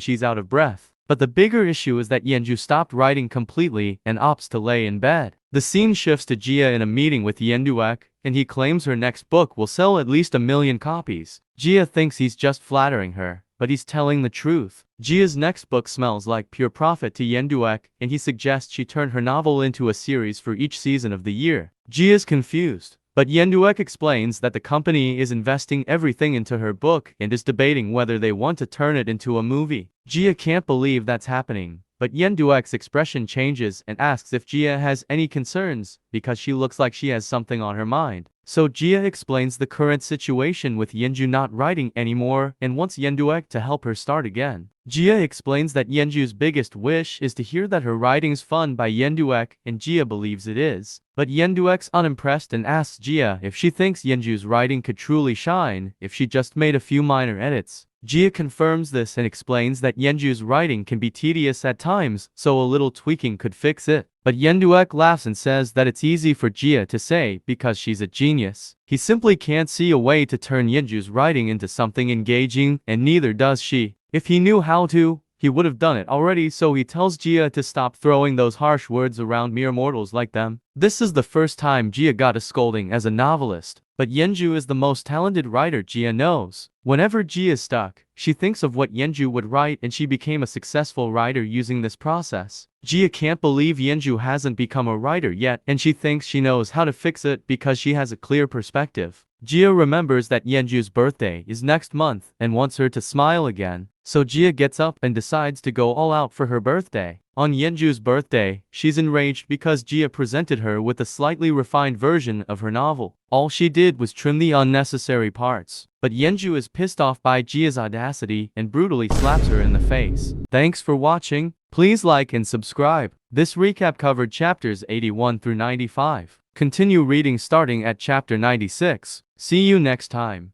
[SPEAKER 1] she's out of breath. But the bigger issue is that Yenju stopped writing completely and opts to lay in bed. The scene shifts to Jia in a meeting with Yenduek, and he claims her next book will sell at least 1 million copies. Jia thinks he's just flattering her, but he's telling the truth. Jia's next book smells like pure profit to Yenduek, and he suggests she turn her novel into a series for each season of the year. Jia's confused, but Yenduek explains that the company is investing everything into her book and is debating whether they want to turn it into a movie. Jia can't believe that's happening, but Yenduek's expression changes and asks if Jia has any concerns, because she looks like she has something on her mind. So Jia explains the current situation with Yenju not writing anymore and wants Yenduek to help her start again. Jia explains that Yenju's biggest wish is to hear that her writing's fun by Yenduek, and Jia believes it is. But Yenduek's unimpressed and asks Jia if she thinks Yenju's writing could truly shine if she just made a few minor edits. Jia confirms this and explains that Yenju's writing can be tedious at times, so a little tweaking could fix it. But Yenduek laughs and says that it's easy for Jia to say because she's a genius. He simply can't see a way to turn Yenju's writing into something engaging, and neither does she. If he knew how to, he would have done it already, so he tells Jia to stop throwing those harsh words around mere mortals like them. This is the first time Jia got a scolding as a novelist, but Yenju is the most talented writer Jia knows. Whenever Jia is stuck, she thinks of what Yenju would write, and she became a successful writer using this process. Jia can't believe Yenju hasn't become a writer yet, and she thinks she knows how to fix it because she has a clear perspective. Jia remembers that Yenju's birthday is next month and wants her to smile again. So Jia gets up and decides to go all out for her birthday. On Yenju's birthday, she's enraged because Jia presented her with a slightly refined version of her novel. All she did was trim the unnecessary parts. But Yenju is pissed off by Jia's audacity and brutally slaps her in the face. Thanks for watching. Please like and subscribe. This recap covered chapters 81 through 95. Continue reading starting at chapter 96. See you next time.